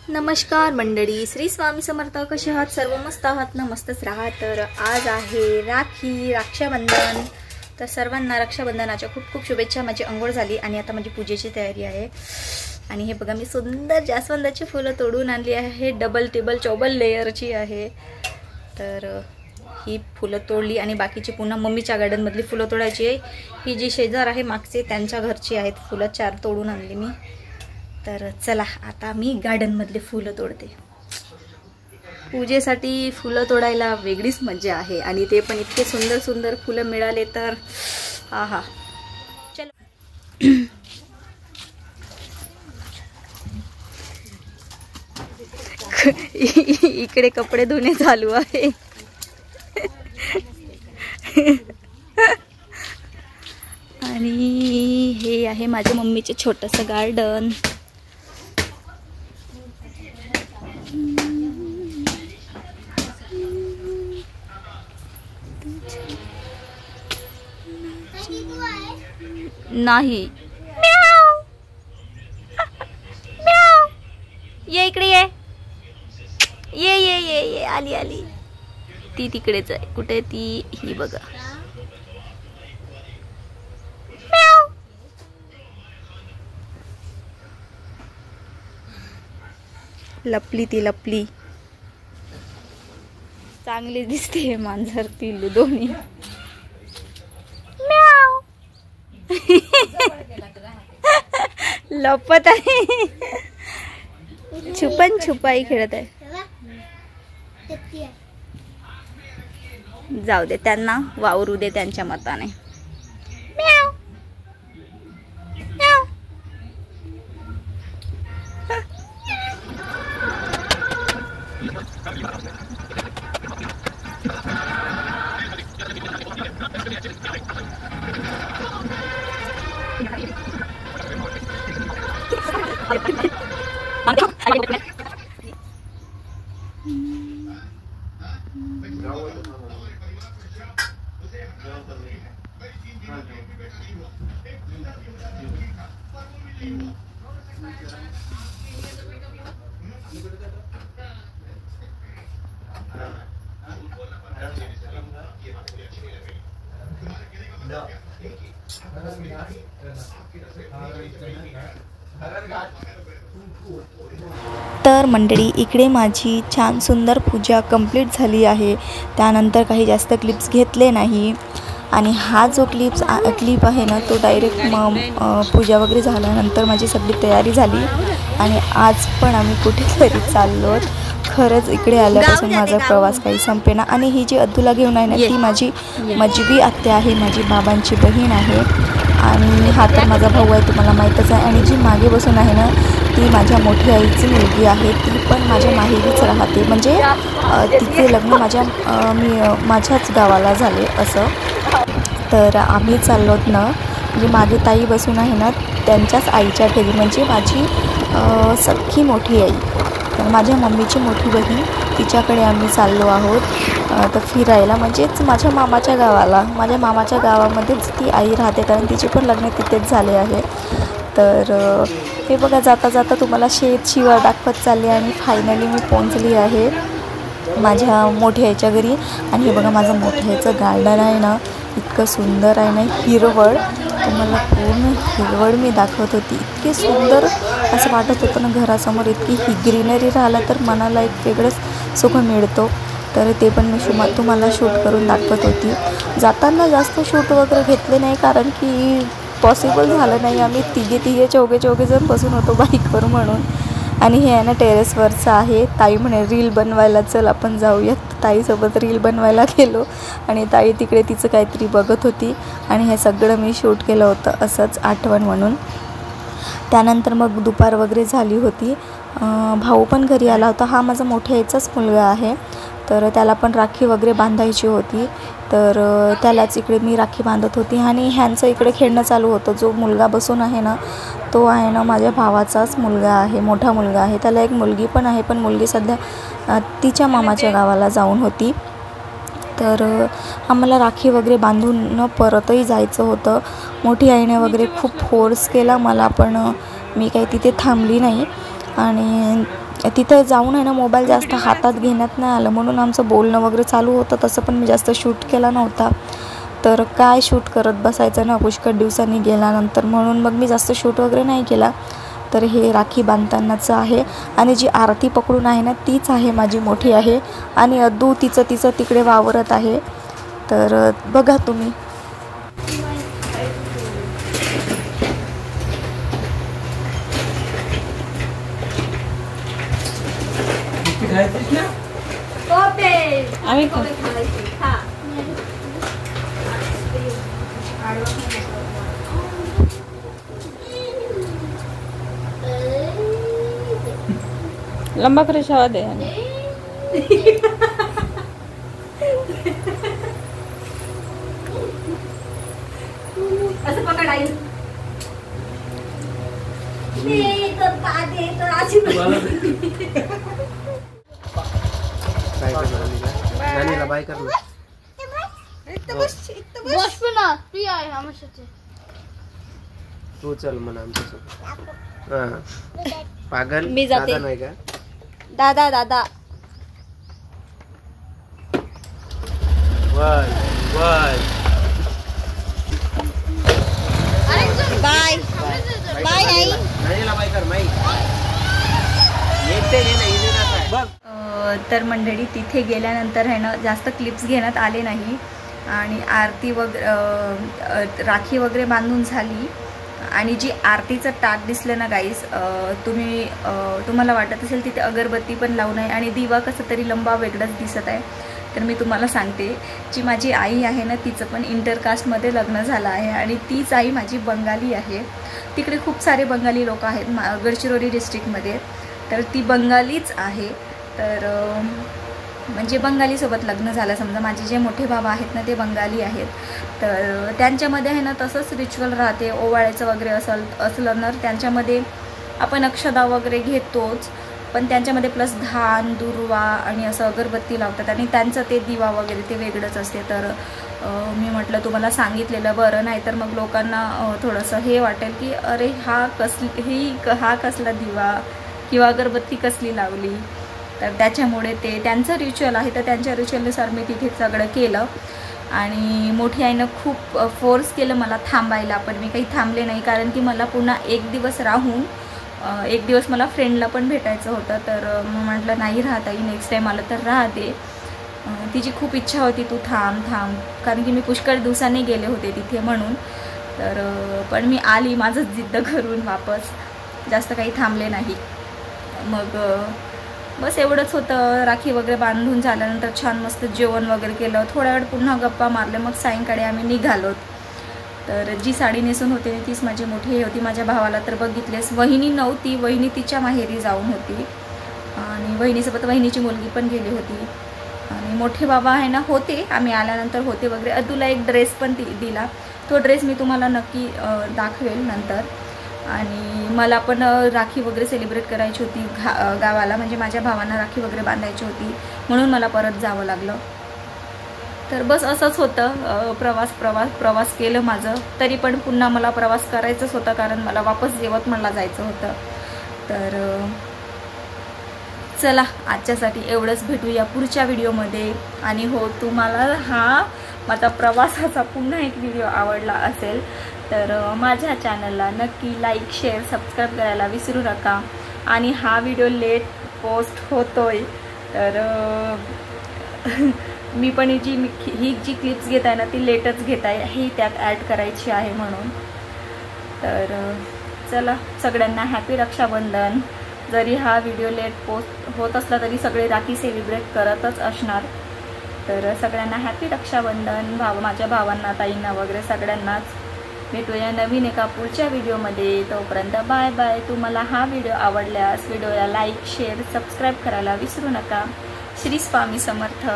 नमस्कार मंडळी, श्री स्वामी समर्थ. कसे आहात? सर्व मस्त आहात ना? मस्तच राहा. तर आज आहे रक्षाबंधन. तर सर्वांना रक्षाबंधनाच्या खूप खूप शुभेच्छा. माझी अंघोळ झाली आणि आता माझी पूजेची तयारी आहे. आणि हे बघा, मी सुंदर जास्वंदाची फुलं तोडून आणली आहे. डबल टेबल चौबल लेयरची आहे. तर ही फुलं तोडली आणि बाकीची पुन्हा मम्मीच्या गार्डनमधली फुलं तोडायची आहे. ही जी शेजार आहे मागचे, त्यांच्या घरची आहेत फुलं. 4 तोडून आणली मी. तर चला, आता मी गार्डनमधले फुलं तोडते. पूजेसाठी फुलं तोडायला वेगळीच मजा आहे आणि ते पण इतके सुंदर सुंदर फुलं मिळाले तर आहा. चलो. इकडे कपडे धुणे चालू आहे. आणि हे आहे माझ्या मम्मीचे छोटंसं गार्डन. नाही, म्याव म्याव, ये इकडे, ये ये ये ये ये, आली आली. ती तिकडेच आहे. कुठे ती? ही बघा. म्याव. लपली ती, लपली. चांगली दिसते मांजर ती दोन्ही. म्याव. लपत आहे. छुपन छुपाई खेळत आहे. जाऊ दे, त्यांना वावरू दे त्यांच्या मताने. म्याव म्याव. तर मंडळी, इकडे माझी छान सुंदर पूजा कंप्लीट झाली आहे. त्यानंतर काही जास्त क्लिप्स घेतले नाही. आणि हा जो क्लिप आहे ना, तो डायरेक्ट पूजा वगैरे झाल्यानंतर माझी सगळी तयारी झाली. आणि आज पण आम्ही कुठेतरी चाललो. खरंच इकडे आल्यापासून माझा प्रवास काही संपेना. आणि ही जी अद्दूला घेऊन आहे ना, ती माझी मजबी आत्या आहे, माझी बाबांची बहीण आहे. आणि हा तर माझा भाऊ आहे, तुम्हाला माहीतच आहे. आणि जी मागे बसून आहे ना, ती माझ्या मोठी आईची मुलगी आहे. ती पण माझ्या माहेरीच राहते. म्हणजे तिचे लग्न माझ्याच गावाला झाले असं. तर आम्ही चाललोत ना, म्हणजे मागे ताई बसून आहे ना, त्यांच्याच आईच्या घरी, म्हणजे माझी सख्खी मोठी आई, तर माझ्या मम्मीची मोठी बहीण, तिच्याकडे आम्ही चाललो आहोत. तर फिरायला, म्हणजेच माझ्या मामाच्या गावाला. माझ्या मामाच्या गावामध्येच ती आई राहते, कारण तिचे पण लग्न तिथेच झाले आहे. तर हे बघा, जाता जाता तुम्हाला शिवार दाखवत चालली. आणि फायनली मी पोहोचली आहे माझ्या मोठ्या आईच्या घरी. आणि हे बघा, माझं मोठ्या आईचं गार्डन आहे ना, इतकं सुंदर आहे ना, हिरवळ. तुम्हाला पूर्ण हिरवळ मी दाखवत होती. इतके सुंदर असं वाटत होतं ना, घरासमोर इतकी ही ग्रीनरी राहिलं तर मनाला एक वेगळंच सुख मिळतो. तर ते पण मी तुम्हाला शूट करून दाखवत होती. जाताना जास्त शूट वगैरे घेतले नाही, कारण की पॉसिबल झालं नाही. आम्ही तिघे चौघे जण बसून होतो बाईकवर म्हणून. आणि हे आहे ना, टेरेसवरचं आहे. ताई म्हणे रील बनवायला चल आपण जाऊयात. ताईसोबत रील बनवायला गेलो. आणि ताई तिकडे तिचं काहीतरी बघत होती. आणि हे सगळं मी शूट केलं होतं असंच आठवण म्हणून. त्यानंतर मग दुपार वगैरे झाली होती. भाऊ पण घरी आला होता. हा माझा मोठ्या आईचाच मुलगा आहे. तर त्याला पण राखी वगैरे बांधायची होती. तर त्यालाच इकडे मी राखी बांधत होती. आणि ह्यांचं इकडे खेळणं चालू होतं. जो मुलगा बसून आहे ना, तो आहे ना माझ्या भावाचाच मुलगा आहे, मोठा मुलगा आहे. त्याला एक मुलगी पण आहे, पण मुलगी सध्या तिच्या मामाच्या गावाला जाऊन होती. तर आम्हाला राखी वगैरे बांधून परतही जायचं होतं. मोठी आईने वगैरे खूप फोर्स केला मला, पण मी काही तिथे थांबली नाही. आणि तिथे जाऊन आहे ना मोबाईल जास्त हातात घेण्यात नाही आलं, म्हणून आमचं बोलणं वगैरे चालू होतं. तसं पण मी जास्त शूट केला नव्हता, तर काय शूट करत बसायचं ना पुष्कळ दिवसांनी गेल्यानंतर, म्हणून मग मी जास्त शूट वगैरे नाही केला. तर हे राखी बांधतानाचं आहे आणि जी आरती पकडून आहे ना तीच आहे माझी मोठी आहे आणि अद्दू तिचं तिकडे वावरत आहे. तर बघा तुम्ही. लंबा करे शावा दे असं पकडाई बाय कर तू चल म्हणा आमच्यासोबत. पागल मी जाते. नाही का दादा दादा वाय वाय बाय बाय आई. नानीला बाय कर माई. येते ना इथे जात बघ. तर मंडळी तिथे गेल्यानंतर आहे ना जास्त क्लिप्स घेण्यात आले नाही आणि आरती वगैरे राखी वगैरे बांधून झाली आणि जी आरतीचं ताट दिसलं ना गाईस, तुम्हाला वाटत असेल तिथे अगरबत्ती पण लावून आहे आणि दिवा कसं तरी लंबा वेगळाच दिसत आहे. तर मी तुम्हाला सांगते, जी माझी आई आहे ना तिचं पण इंटरकास्टमध्ये लग्न झालं आहे आणि तीच आई माझी बंगाली आहे. तिकडे खूप सारे बंगाली लोक आहेत गडचिरोली डिस्ट्रिक्टमध्ये, तर ती बंगालीच आहे. तर म्हणजे बंगालीसोबत लग्न झालं समजा. माझे जे मोठे बाबा आहेत ना ते बंगाली आहेत, तर त्यांच्यामध्ये आहे ना तसंच रिच्युअल राहते. ओवाळायचं वगैरे असलं ना त्यांच्यामध्ये आपण अक्षदा वगैरे घेतोच, पण त्यांच्यामध्ये प्लस धान दुर्वा आणि असं अगरबत्ती लावतात आणि त्यांचं ते दिवा वगैरे ते वेगळंच असते. तर मी म्हटलं तुम्हाला सांगितलेलं बरं, नाही तर मग लोकांना थोडंसं हे वाटेल की अरे हा कसला दिवा किंवा अगरबत्ती कसली लावली. तर त्याच्यामुळे ते त्यांचं रिच्युअल आहे, तर त्यांच्या रिच्युअलनुसार मी तिथे सगळं केलं. आणि मोठी आईनं खूप फोर्स केलं मला थांबायला, पण मी काही थांबले नाही, कारण की मला पुन्हा एक दिवस राहून एक दिवस मला फ्रेंडला पण भेटायचं होतं. तर मग म्हटलं नाही राहत आई, नेक्स्ट टाईम आलं तर राहते. तिची खूप इच्छा होती तू थांब, कारण की मी पुष्कळ दिवसांनी गेले होते तिथे म्हणून. तर पण मी आली माझं जिद्द करून वापस, जास्त काही थांबले नाही. मग बस एवढंच होतं. राखी वगैरे बांधून झाल्यानंतर छान मस्त जेवण वगैरे केलं, थोड्या वेळ पुन्हा गप्पा मारले, मग सायंकाळी आम्ही निघालो. तर जी साडी नेसून होते तीच माझी मोठी होती. माझ्या भावाला तर बघितलेस वहिनी नव्हती, वहिनी तिच्या माहेरी जाऊन होती आणि वहिनीसोबत वहिनीची मुलगी पण गेली होती. आणि मोठे बाबा आहे ना होते, आम्ही आल्यानंतर होते वगैरे. अदूला एक ड्रेस पण दिला, तो ड्रेस मी तुम्हाला नक्की दाखवेल नंतर. आणि मला पण राखी वगैरे सेलिब्रेट करायची होती गावाला, म्हणजे माझ्या भावांना राखी वगैरे बांधायची होती, म्हणून मला परत जावं लागलं. तर बस असंच होतं. प्रवास केलं माझं, तरी पण पुन्हा मला प्रवास करायचंच होता, कारण मला वापस यवतमाळला जायचं होतं. तर चला आजच्यासाठी एवढंच, भेटूया पुढच्या व्हिडिओमध्ये. आणि हो, तुम्हाला हा माझा प्रवासाचा पुन्हा एक व्हिडिओ आवडला असेल तर माझ्या चॅनलला नक्की लाईक शेअर सबस्क्राईब करायला विसरू नका. आणि हा व्हिडिओ लेट पोस्ट होतोय, तर मी पण ही जी क्लिप्स घेत आहे ना ती लेटच घेत आहे, ही त्यात ॲड करायची आहे म्हणून. तर चला, सगळ्यांना हॅपी रक्षाबंधन. जरी हा व्हिडिओ लेट पोस्ट होत असला तरी सगळे राखी सेलिब्रेट करतच असणार. तर सगळ्यांना हॅपी रक्षाबंधन. माझ्या भावांना, ताईंना वगैरे सगळ्यांनाच. भेटूया नवीन एका पुढच्या व्हिडिओमध्ये. तोपर्यंत बाय बाय. तुम्हाला हा व्हिडिओ आवडल्यास व्हिडिओला लाईक शेअर सबस्क्राईब करायला विसरू नका. श्री स्वामी समर्थ.